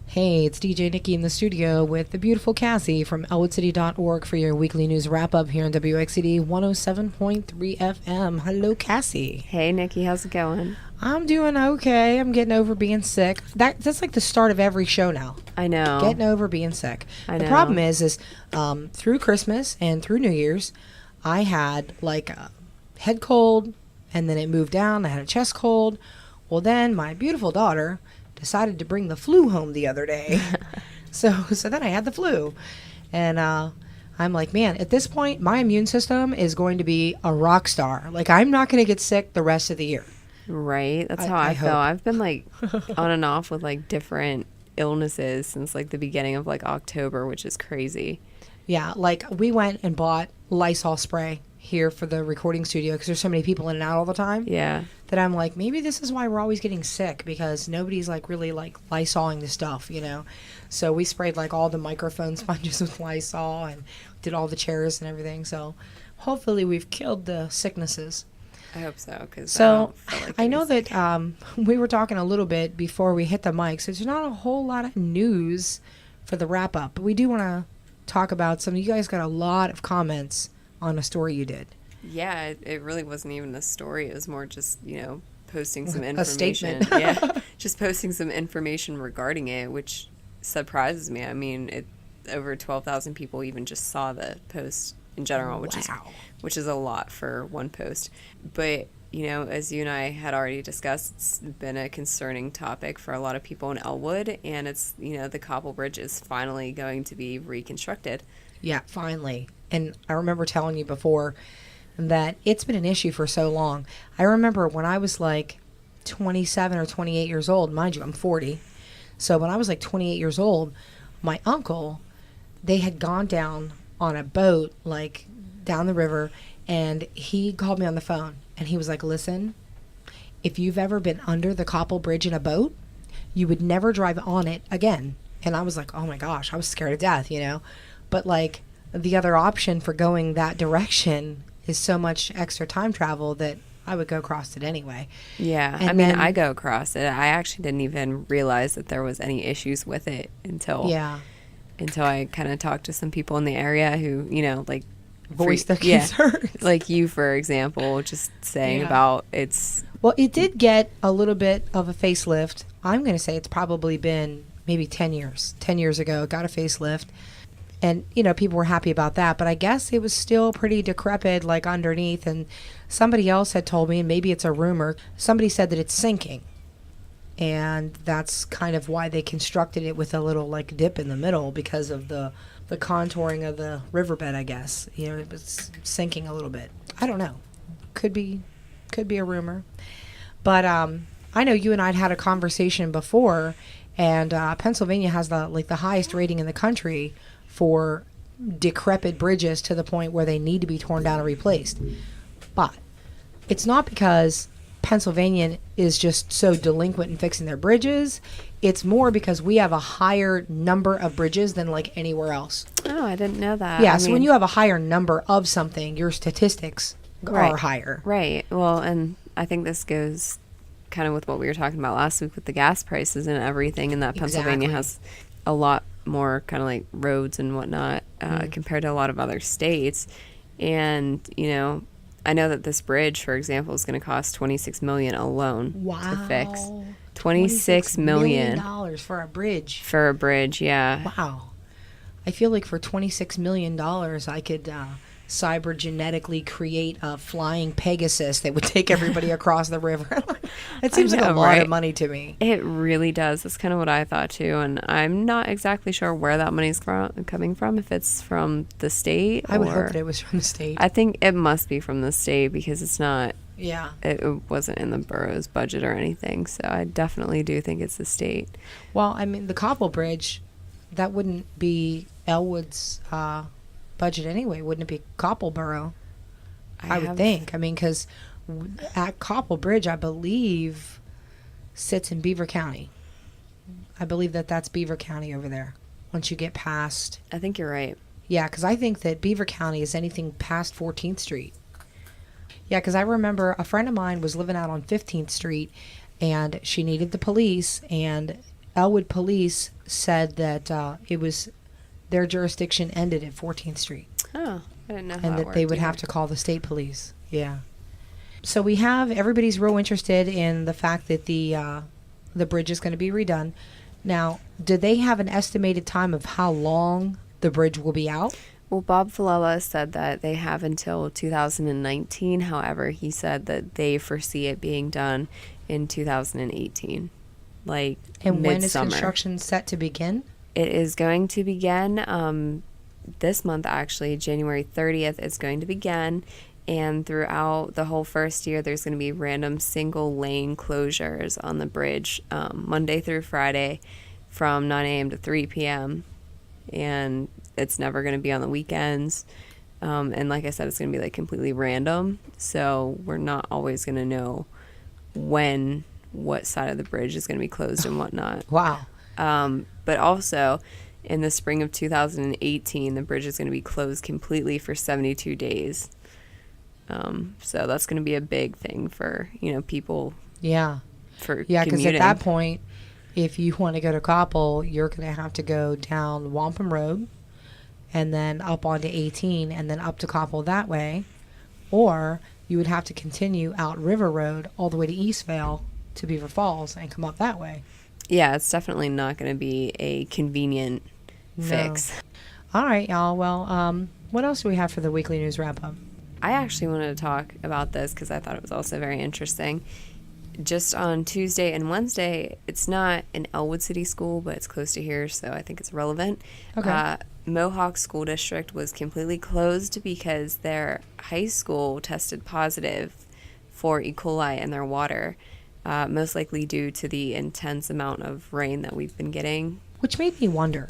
Hey, it's DJ Nikki in the studio with the beautiful Cassie from elwoodcity.org for your weekly news wrap-up here on WXCD 107.3 FM. Hello, Cassie. Hey, Nikki. How's it going? I'm doing okay. I'm getting over being sick. That's like the start of every show now. I know. Getting over being sick. I know. The problem is through Christmas and through New Year's, I had like a head cold, and then it moved down. I had a chest cold. Well, then my beautiful daughter decided to bring the flu home the other day. so then I had the flu. And I'm like, man, at this point, my immune system is going to be a rock star. Like, I'm not going to get sick the rest of the year. Right. That's how I feel. I've been like on and off with like different illnesses since like the beginning of like October, which is crazy. Yeah. Like, we went and bought Lysol spray here for the recording studio because there's so many people in and out all the time. Yeah. That I'm like, maybe this is why we're always getting sick, because nobody's like really like Lysoling the stuff, you know. So we sprayed like all the microphone sponges with Lysol and did all the chairs and everything. So hopefully we've killed the sicknesses. I hope so. I know that we were talking a little bit before we hit the mic, so there's not a whole lot of news for the wrap up, but we do want to talk about some. You guys got a lot of comments on a story you did. Yeah, it really wasn't even a story. It was more just, posting some information. A statement. Yeah, just posting some information regarding it, which surprises me. I mean, over 12,000 people even just saw the post in general, which is a lot for one post. But, as you and I had already discussed, it's been a concerning topic for a lot of people in Elwood, and it's, the Cobble Bridge is finally going to be reconstructed. Yeah, finally. And I remember telling you before that it's been an issue for so long. I remember when I was like 27 or 28 years old, mind you, I'm 40. So when I was like 28 years old, my uncle, they had gone down on a boat, like down the river, and he called me on the phone and he was like, listen, if you've ever been under the Cobble Bridge in a boat, you would never drive on it again. And I was like, oh my gosh, I was scared to death, But like the other option for going that direction is so much extra time travel that I would go across it anyway. Yeah. And I go across it. I actually didn't even realize that there was any issues with it until I kind of talked to some people in the area who, voiced their concerns. Like you, for example, just saying about it's... Well, it did get a little bit of a facelift. I'm going to say it's probably been maybe 10 years. 10 years ago, it got a facelift. And, people were happy about that. But I guess it was still pretty decrepit, like underneath. And somebody else had told me, and maybe it's a rumor, somebody said that it's sinking. And that's kind of why they constructed it with a little, like, dip in the middle, because of the contouring of the riverbed, I guess. It was sinking a little bit. I don't know. Could be a rumor. But I know you and I had a conversation before, and Pennsylvania has the highest rating in the country for decrepit bridges to the point where they need to be torn down and replaced. But it's not because Pennsylvania is just so delinquent in fixing their bridges. It's more because we have a higher number of bridges than like anywhere else. Oh, I didn't know that. Yeah, so when you have a higher number of something, your statistics are higher. Right. Well, and I think this goes kind of with what we were talking about last week with the gas prices and everything, and that Pennsylvania has a lot more kind of like roads and whatnot compared to a lot of other states. And I know that this bridge, for example, is going to cost $26 million alone to fix. $26 million for a bridge. For a bridge, yeah. Wow. I feel like for $26 million I could cyber genetically create a flying Pegasus that would take everybody across the river. It seems like a lot of money to me. It really does. That's kind of what I thought too, and I'm not exactly sure where that money's coming from, if it's from the state. I would hope that it was from the state. I think it must be from the state because it's not... Yeah. It wasn't in the borough's budget or anything, so I definitely do think it's the state. Well, I mean, the Cobble Bridge, that wouldn't be Elwood's budget anyway, wouldn't it be Cobbleboro? I would think. I mean, because at Cobble Bridge, I believe, sits in Beaver County. I believe that's Beaver County over there. Once you get past... I think you're right. Yeah, because I think that Beaver County is anything past 14th Street. Yeah, because I remember a friend of mine was living out on 15th Street, and she needed the police, and Elwood Police said that it was their jurisdiction ended at 14th Street. Oh, I didn't know how and that they would have to call the state police. Yeah. So we have everybody's real interested in the fact that the bridge is going to be redone. Now, do they have an estimated time of how long the bridge will be out? Well, Bob Villela said that they have until 2019. However, he said that they foresee it being done in 2018, like and midsummer. When is construction set to begin? It is going to begin this month, actually. January 30th is going to begin. And throughout the whole first year, there's going to be random single lane closures on the bridge Monday through Friday from 9 a.m. to 3 p.m. And it's never going to be on the weekends. And like I said, it's going to be like completely random. So we're not always going to know what side of the bridge is going to be closed and whatnot. Wow. But also in the spring of 2018, the bridge is going to be closed completely for 72 days. So that's going to be a big thing for, people. Yeah. For because at that point, if you want to go to Koppel, you're going to have to go down Wampum Road and then up onto 18 and then up to Koppel that way. Or you would have to continue out River Road all the way to Eastvale to Beaver Falls and come up that way. Yeah, it's definitely not going to be a convenient fix. All right, y'all. Well, what else do we have for the weekly news wrap-up? I actually wanted to talk about this because I thought it was also very interesting. Just on Tuesday and Wednesday, it's not an Elwood City school, but it's close to here, so I think it's relevant. Okay. Mohawk School District was completely closed because their high school tested positive for E. coli in their water, most likely due to the intense amount of rain that we've been getting. Which made me wonder,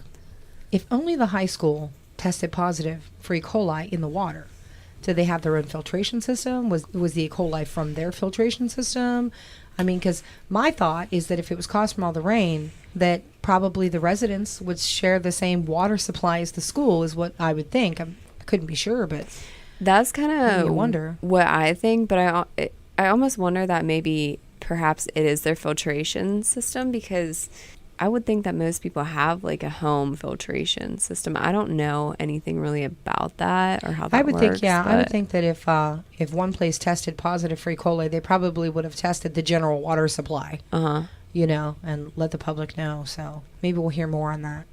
if only the high school tested positive for E. coli in the water, did they have their own filtration system? Was the E. coli from their filtration system? I mean, because my thought is that if it was caused from all the rain, that probably the residents would share the same water supply as the school, is what I would think. I couldn't be sure, but that's kind of wonder what I think. But I almost wonder that maybe perhaps it is their filtration system, because I would think that most people have like a home filtration system. I don't know anything really about that or how that works. I would think that if one place tested positive for E. coli, they probably would have tested the general water supply. And let the public know. So maybe we'll hear more on that.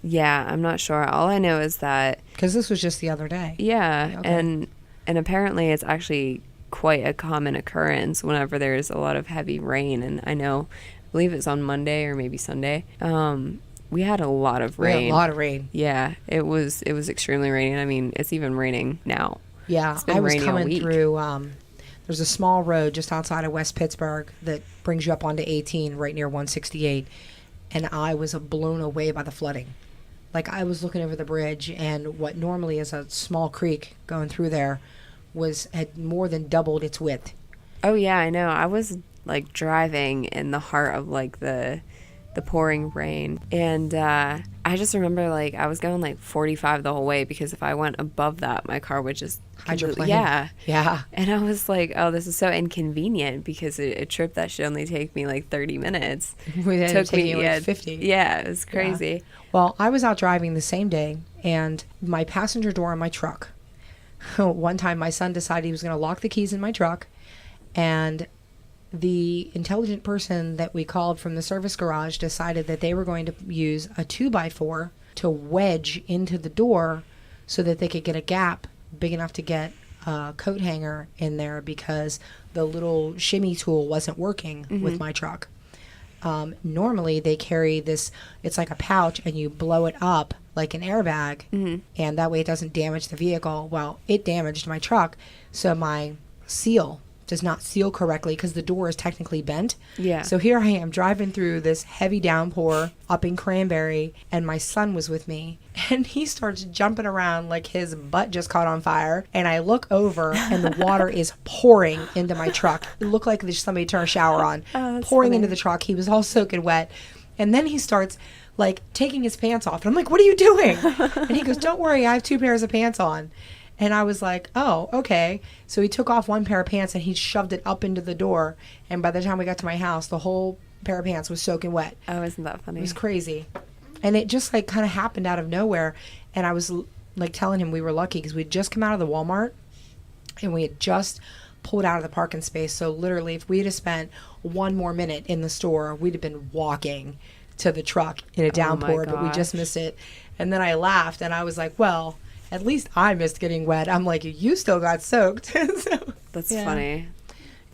Yeah, I'm not sure. All I know is that because this was just the other day. Yeah, okay. and apparently it's actually quite a common occurrence whenever there's a lot of heavy rain. And I believe it's on Monday or maybe Sunday. We had a lot of rain. We had a lot of rain. Yeah, it was extremely raining. I mean, it's even raining now. Yeah, it's been I was raining coming all week. through. There's a small road just outside of West Pittsburgh that brings you up onto 18, right near 168, and I was blown away by the flooding. Like, I was looking over the bridge, and what normally is a small creek going through there had more than doubled its width. Oh yeah, I know. I was like driving in the heart of like the pouring rain, and I just remember like I was going like 45 the whole way, because if I went above that, my car would just hydroplane. Yeah. And I was like, oh, this is so inconvenient, because a trip that should only take me like 30 minutes took me like 50. Yeah, it was crazy. Yeah. Well, I was out driving the same day, and my passenger door in my truck. One time, my son decided he was going to lock the keys in my truck, and the intelligent person that we called from the service garage decided that they were going to use a 2x4 to wedge into the door so that they could get a gap big enough to get a coat hanger in there, because the little shimmy tool wasn't working with my truck. Normally they carry this, it's like a pouch, and you blow it up like an airbag, and that way it doesn't damage the vehicle. Well, it damaged my truck, so my seal does not seal correctly because the door is technically bent. Yeah. So here I am driving through this heavy downpour up in Cranberry, and my son was with me, and he starts jumping around like his butt just caught on fire, and I look over and the water is pouring into my truck. It looked like somebody turned a shower on, pouring into the truck. He was all soaking wet, and then he starts like taking his pants off, and I'm like, what are you doing? And he goes, don't worry, I have 2 pairs of pants on. And I was like, oh, okay. So he took off 1 pair of pants and he shoved it up into the door. And by the time we got to my house, the whole pair of pants was soaking wet. Oh, isn't that funny? It was crazy. And it just like kind of happened out of nowhere. And I was like telling him we were lucky because we'd just come out of the Walmart and we had just pulled out of the parking space. So literally, if we'd have spent one more minute in the store, we'd have been walking to the truck in a downpour, but we just missed it. And then I laughed and I was like, well, at least I missed getting wet. I'm like, you still got soaked. So, that's funny.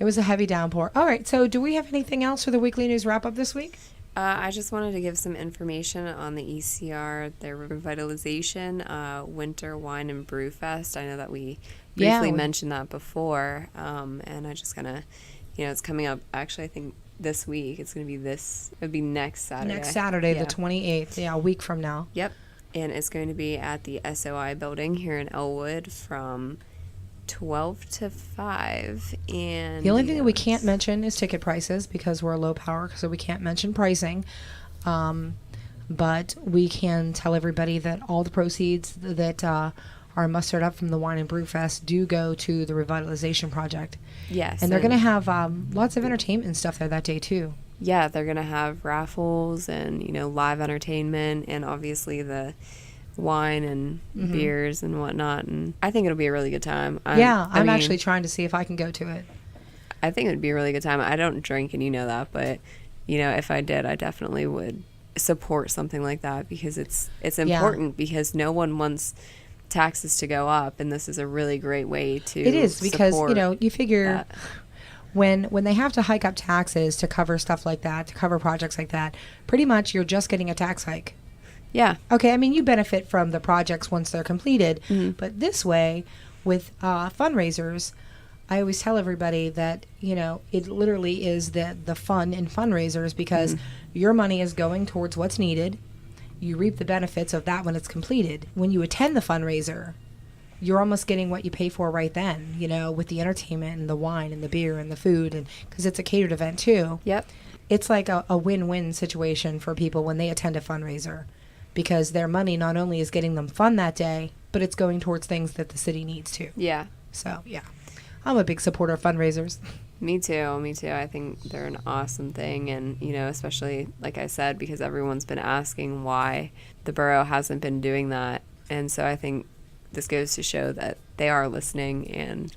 It was a heavy downpour. All right, so do we have anything else for the weekly news wrap up this week? I just wanted to give some information on the ECR, their revitalization, Winter Wine and Brew Fest. I know that we briefly mentioned that before, and I just kind of, it's coming up, actually, I think this week. It's going to be it'd be next Saturday. Next Saturday, the 28th, a week from now. Yep, and it's going to be at the SOI building here in Elwood from 12 to 5. And the only thing that we can't mention is ticket prices because we're low power, so we can't mention pricing. But we can tell everybody that all the proceeds that are mustered up from the Wine and Brew Fest do go to the revitalization project. Yes. And they're going to have lots of entertainment and stuff there that day too. Yeah, they're going to have raffles and, live entertainment and obviously the wine and beers and whatnot. And I think it'll be a really good time. I'm actually trying to see if I can go to it. I think it'd be a really good time. I don't drink and you know that, but, if I did, I definitely would support something like that because it's important because no one wants taxes to go up, and this is a really great way to It is because, you figure that. when they have to hike up taxes to cover stuff like that, to cover projects like that, pretty much you're just getting a tax hike. Yeah. Okay, I mean, you benefit from the projects once they're completed, but this way, with fundraisers, I always tell everybody that, it literally is the fun in fundraisers because your money is going towards what's needed. You reap the benefits of that when it's completed. When you attend the fundraiser, you're almost getting what you pay for right then, with the entertainment and the wine and the beer and the food, and because it's a catered event too. Yep. It's like a win-win situation for people when they attend a fundraiser because their money not only is getting them fun that day, but it's going towards things that the city needs too. Yeah. So, yeah. I'm a big supporter of fundraisers. Me too. I think they're an awesome thing. And, especially, like I said, because everyone's been asking why the borough hasn't been doing that. And so I think this goes to show that they are listening and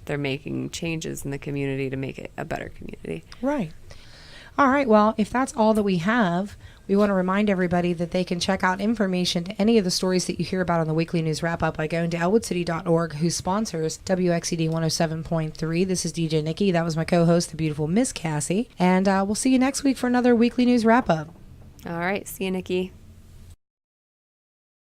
they're making changes in the community to make it a better community. Right. All right. Well, if that's all that we have, we want to remind everybody that they can check out information to any of the stories that you hear about on the weekly news wrap-up by going to elwoodcity.org, who sponsors WXCD 107.3. This is DJ Nikki. That was my co-host, the beautiful Miss Cassie. And we'll see you next week for another weekly news wrap-up. All right. See you, Nikki.